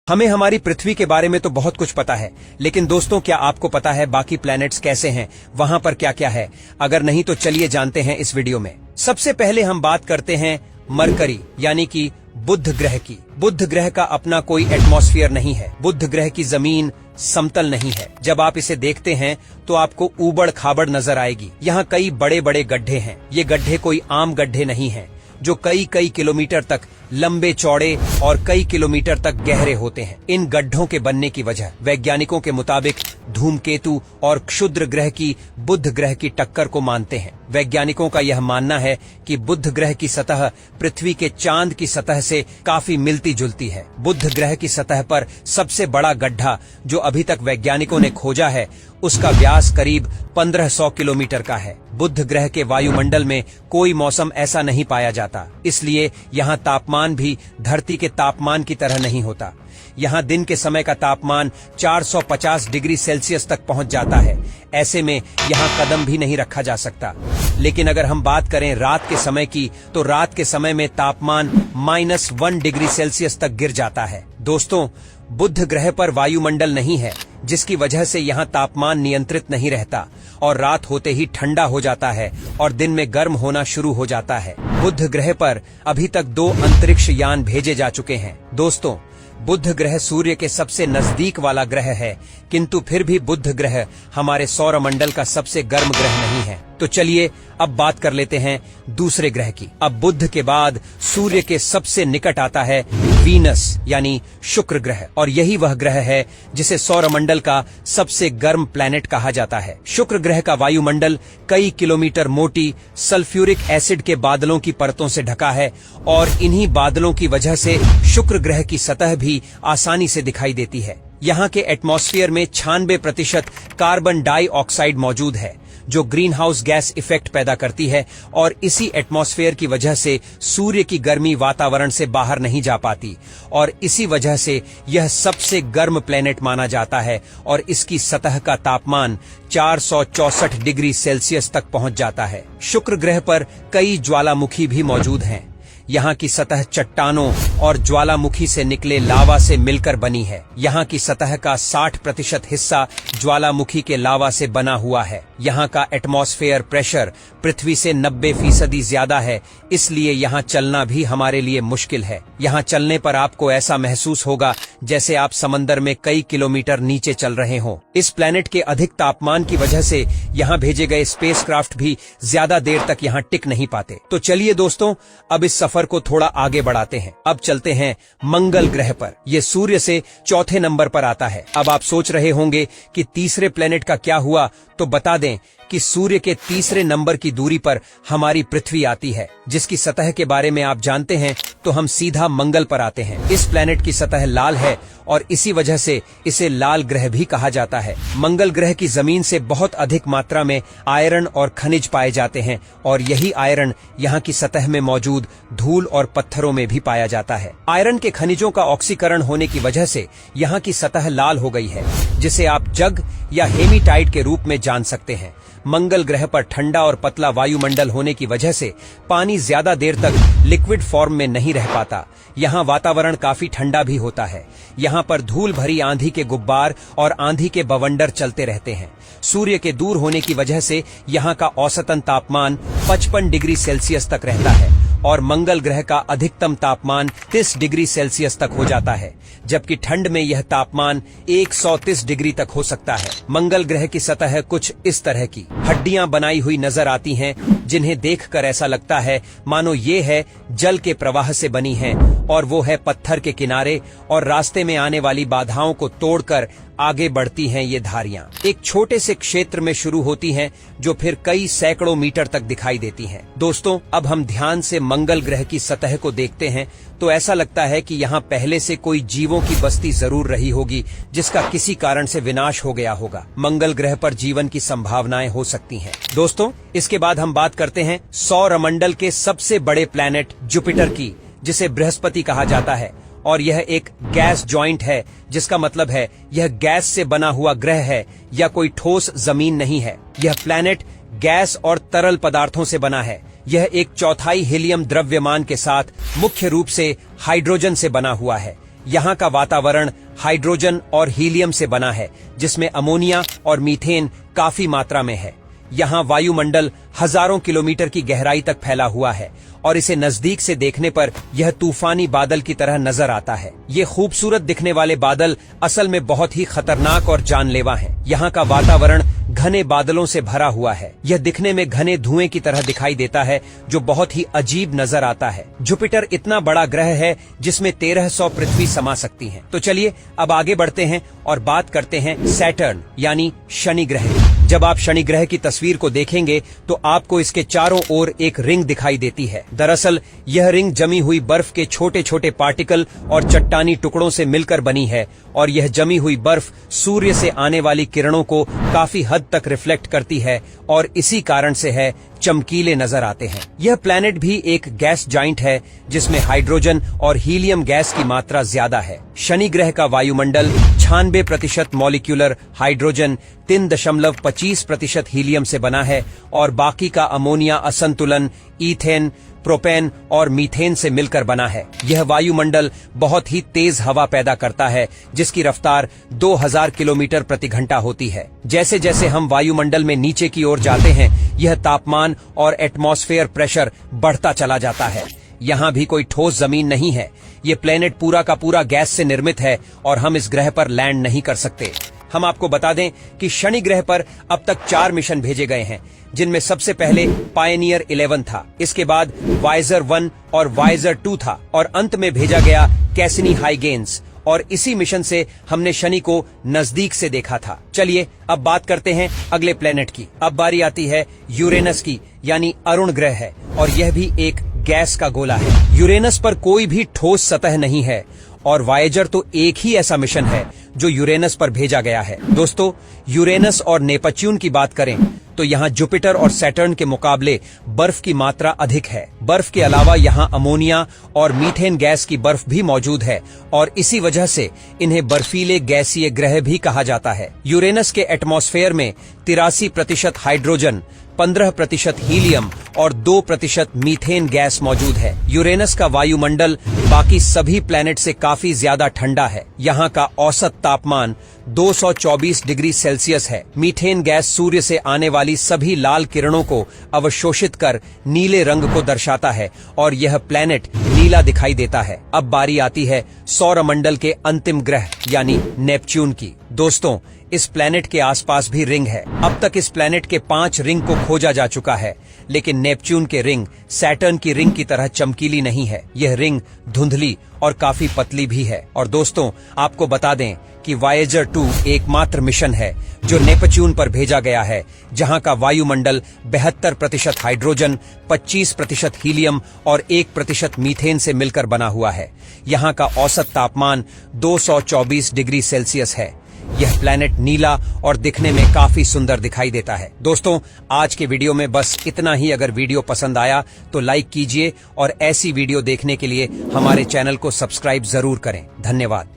हमें हमारी पृथ्वी के बारे में तो बहुत कुछ पता है, लेकिन दोस्तों क्या आपको पता है बाकी प्लैनेट्स कैसे हैं, वहां पर क्या क्या है? अगर नहीं तो चलिए जानते हैं इस वीडियो में। सबसे पहले हम बात करते हैं मरकरी यानी कि बुध ग्रह की। बुध ग्रह का अपना कोई एटमॉस्फेयर नहीं है। बुध ग्रह की जमीन समतल नहीं है। जब आप इसे देखते हैं तो आपको ऊबड़ खाबड़ नजर आएगी। यहाँ कई बड़े बड़े गड्ढे हैं। ये गड्ढे कोई आम गड्ढे नहीं हैं, जो कई कई किलोमीटर तक लंबे चौड़े और कई किलोमीटर तक गहरे होते हैं। इन गड्ढों के बनने की वजह वैज्ञानिकों के मुताबिक धूमकेतु और क्षुद्र ग्रह की बुध ग्रह की टक्कर को मानते हैं। वैज्ञानिकों का यह मानना है कि बुध ग्रह की सतह पृथ्वी के चांद की सतह से काफी मिलती जुलती है। बुध ग्रह की सतह पर सबसे बड़ा गड्ढा जो अभी तक वैज्ञानिकों ने खोजा है, उसका व्यास करीब 1500 किलोमीटर का है। बुध ग्रह के वायुमंडल में कोई मौसम ऐसा नहीं पाया जाता, इसलिए यहाँ तापमान भी धरती के तापमान की तरह नहीं होता। यहाँ दिन के समय का तापमान 450 डिग्री सेल्सियस तक पहुंच जाता है। ऐसे में यहाँ कदम भी नहीं रखा जा सकता। लेकिन अगर हम बात करें रात के समय की, तो रात के समय में तापमान -1 डिग्री सेल्सियस तक गिर जाता है। दोस्तों, बुध ग्रह पर वायुमंडल नहीं है, जिसकी वजह से यहाँ तापमान नियंत्रित नहीं रहता और रात होते ही ठंडा हो जाता है और दिन में गर्म होना शुरू हो जाता है। बुध ग्रह पर अभी तक 2 अंतरिक्ष यान भेजे जा चुके हैं। दोस्तों, बुध ग्रह सूर्य के सबसे नजदीक वाला ग्रह है, किंतु फिर भी बुध ग्रह हमारे सौरमंडल का सबसे गर्म ग्रह नहीं है। तो चलिए अब बात कर लेते हैं दूसरे ग्रह की। अब बुध के बाद सूर्य के सबसे निकट आता है वीनस यानी शुक्र ग्रह, और यही वह ग्रह है जिसे सौरमंडल का सबसे गर्म प्लैनेट कहा जाता है। शुक्र ग्रह का वायुमंडल कई किलोमीटर मोटी सल्फ्यूरिक एसिड के बादलों की परतों से ढका है और इन्हीं बादलों की वजह से शुक्र ग्रह की सतह भी आसानी से दिखाई देती है। यहाँ के एटमॉस्फेयर में 96% कार्बन डाइऑक्साइड मौजूद है, जो ग्रीन हाउस गैस इफेक्ट पैदा करती है, और इसी एटमॉस्फेयर की वजह से सूर्य की गर्मी वातावरण से बाहर नहीं जा पाती और इसी वजह से यह सबसे गर्म प्लेनेट माना जाता है और इसकी सतह का तापमान 464 डिग्री सेल्सियस तक पहुंच जाता है। शुक्र ग्रह पर कई ज्वालामुखी भी मौजूद हैं। यहाँ की सतह चट्टानों और ज्वालामुखी से निकले लावा से मिलकर बनी है। यहाँ की सतह का 60% हिस्सा ज्वालामुखी के लावा से बना हुआ है। यहाँ का एटमॉस्फेयर प्रेशर पृथ्वी से 90% ज्यादा है, इसलिए यहाँ चलना भी हमारे लिए मुश्किल है। यहाँ चलने पर आपको ऐसा महसूस होगा जैसे आप समंदर में कई किलोमीटर नीचे चल रहे हों। इस प्लेनेट के अधिक तापमान की वजह से यहाँ भेजे गए स्पेसक्राफ्ट भी ज्यादा देर तक यहाँ टिक नहीं पाते। तो चलिए दोस्तों, अब इस सफर को थोड़ा आगे बढ़ाते हैं। अब चलते हैं मंगल ग्रह पर। यह सूर्य से चौथे नंबर पर आता है। अब आप सोच रहे होंगे कि तीसरे प्लेनेट का क्या हुआ, तो बता दें कि सूर्य के तीसरे नंबर की दूरी पर हमारी पृथ्वी आती है, जिसकी सतह के बारे में आप जानते हैं। तो हम सीधा मंगल पर आते हैं। इस प्लेनेट की सतह लाल है और इसी वजह से इसे लाल ग्रह भी कहा जाता है। मंगल ग्रह की जमीन से बहुत अधिक मात्रा में आयरन और खनिज पाए जाते हैं और यही आयरन यहाँ की सतह में मौजूद धूल और पत्थरों में भी पाया जाता है। आयरन के खनिजों का ऑक्सीकरण होने की वजह से यहाँ की सतह लाल हो गई है, जिसे आप जग या हेमीटाइट के रूप में जान सकते हैं। मंगल ग्रह पर ठंडा और पतला वायुमंडल होने की वजह से पानी ज्यादा देर तक लिक्विड फॉर्म में नहीं रह पाता। यहाँ वातावरण काफी ठंडा भी होता है। यहाँ पर धूल भरी आंधी के गुब्बार और आंधी के बवंडर चलते रहते हैं। सूर्य के दूर होने की वजह से यहाँ का औसतन तापमान 55 डिग्री सेल्सियस तक रहता है और मंगल ग्रह का अधिकतम तापमान 30 डिग्री सेल्सियस तक हो जाता है, जबकि ठंड में यह तापमान 130 डिग्री तक हो सकता है। मंगल ग्रह की सतह कुछ इस तरह की हड्डियां बनाई हुई नजर आती हैं, जिन्हें देखकर ऐसा लगता है मानो ये है जल के प्रवाह से बनी है और वो है पत्थर के किनारे और रास्ते में आने वाली बाधाओं को तोड़कर आगे बढ़ती हैं ये धारियां। एक छोटे से क्षेत्र में शुरू होती हैं जो फिर कई सैकड़ों मीटर तक दिखाई देती हैं। दोस्तों, अब हम ध्यान से मंगल ग्रह की सतह को देखते हैं तो ऐसा लगता है कि यहाँ पहले से कोई जीवों की बस्ती जरूर रही होगी, जिसका किसी कारण से विनाश हो गया होगा। मंगल ग्रह पर जीवन की संभावनाएं हो सकती हैं। दोस्तों, इसके बाद हम बात करते हैं सौरमंडल के सबसे बड़े प्लैनेट जुपिटर की, जिसे बृहस्पति कहा जाता है, और यह एक गैस जॉइंट है, जिसका मतलब है यह गैस से बना हुआ ग्रह है या कोई ठोस जमीन नहीं है। यह प्लैनेट गैस और तरल पदार्थों से बना है। यह 1/4 हीलियम द्रव्यमान के साथ मुख्य रूप से हाइड्रोजन से बना हुआ है। यहाँ का वातावरण हाइड्रोजन और हीलियम से बना है, जिसमें अमोनिया और मीथेन काफी मात्रा में है। यहाँ वायुमंडल हजारों किलोमीटर की गहराई तक फैला हुआ है और इसे नजदीक से देखने पर यह तूफानी बादल की तरह नजर आता है। ये खूबसूरत दिखने वाले बादल असल में बहुत ही खतरनाक और जानलेवा हैं। यहाँ का वातावरण घने बादलों से भरा हुआ है। यह दिखने में घने धुएं की तरह दिखाई देता है, जो बहुत ही अजीब नजर आता है। जुपिटर इतना बड़ा ग्रह है जिसमें 1300 पृथ्वी समा सकती हैं। तो चलिए अब आगे बढ़ते हैं और बात करते हैं सैटर्न यानी शनि ग्रह की। जब आप शनि ग्रह की तस्वीर को देखेंगे तो आपको इसके चारों ओर एक रिंग दिखाई देती है। दरअसल यह रिंग जमी हुई बर्फ के छोटे छोटे पार्टिकल और चट्टानी टुकड़ों से मिलकर बनी है और यह जमी हुई बर्फ सूर्य से आने वाली किरणों को काफी हद तक रिफ्लेक्ट करती है और इसी कारण से है चमकीले नजर आते हैं। यह प्लैनेट भी एक गैस जाइंट है जिसमें हाइड्रोजन और हीलियम गैस की मात्रा ज्यादा है। शनि ग्रह का वायुमंडल 96% मॉलिक्यूलर हाइड्रोजन, 3.25% हीलियम से बना है और बाकी का अमोनिया असंतुलन, ईथेन, प्रोपेन और मीथेन से मिलकर बना है। यह वायुमंडल बहुत ही तेज हवा पैदा करता है जिसकी रफ्तार 2000 किलोमीटर प्रति घंटा होती है। जैसे जैसे हम वायुमंडल में नीचे की ओर जाते हैं, यह तापमान और एटमॉस्फेयर प्रेशर बढ़ता चला जाता है। यहाँ भी कोई ठोस जमीन नहीं है। ये प्लेनेट पूरा का पूरा गैस से निर्मित है और हम इस ग्रह पर लैंड नहीं कर सकते। हम आपको बता दें कि शनि ग्रह पर अब तक 4 मिशन भेजे गए हैं, जिनमें सबसे पहले पायनियर 11 था, इसके बाद वाइजर 1 और वाइजर 2 था और अंत में भेजा गया कैसिनी हाइगेन्स। और इसी मिशन से हमने शनि को नजदीक से देखा था। चलिए अब बात करते हैं अगले प्लेनेट की। अब बारी आती है यूरेनस की, यानी अरुण ग्रह है और यह भी एक गैस का गोला है। यूरेनस पर कोई भी ठोस सतह नहीं है और वायेजर तो एक ही ऐसा मिशन है जो यूरेनस पर भेजा गया है। दोस्तों, यूरेनस और नेपच्यून की बात करें तो यहाँ जुपिटर और सैटर्न के मुकाबले बर्फ की मात्रा अधिक है। बर्फ के अलावा यहाँ अमोनिया और मीथेन गैस की बर्फ भी मौजूद है और इसी वजह से इन्हें बर्फीले गैसीय ग्रह भी कहा जाता है। यूरेनस के एटमॉस्फेयर में 83% हाइड्रोजन, 15% हीलियम और 2% मीथेन गैस मौजूद है। यूरेनस का वायुमंडल बाकी सभी प्लैनेट से काफी ज्यादा ठंडा है। यहाँ का औसत तापमान 224 डिग्री सेल्सियस है। मीथेन गैस सूर्य से आने वाली सभी लाल किरणों को अवशोषित कर नीले रंग को दर्शाता है और यह प्लैनेट नीला दिखाई देता है। अब बारी आती है सौरमंडल के अंतिम ग्रह यानी नेपच्यून की। दोस्तों, इस प्लैनेट के आसपास भी रिंग है। अब तक इस प्लैनेट के 5 रिंग को खोजा जा चुका है, लेकिन नेपच्यून के रिंग सैटर्न की रिंग की तरह चमकीली नहीं है। यह रिंग धुंधली और काफी पतली भी है। और दोस्तों, आपको बता दें कि वायेजर 2 एकमात्र मिशन है जो नेपच्यून पर भेजा गया है, जहां का वायुमंडल 72% हाइड्रोजन, 25% हीलियम और 1% मीथेन से मिलकर बना हुआ है। यहाँ का औसत तापमान 224 डिग्री सेल्सियस है। यह प्लैनेट नीला और दिखने में काफी सुंदर दिखाई देता है। दोस्तों, आज के वीडियो में बस इतना ही। अगर वीडियो पसंद आया तो लाइक कीजिए और ऐसी वीडियो देखने के लिए हमारे चैनल को सब्सक्राइब जरूर करें। धन्यवाद।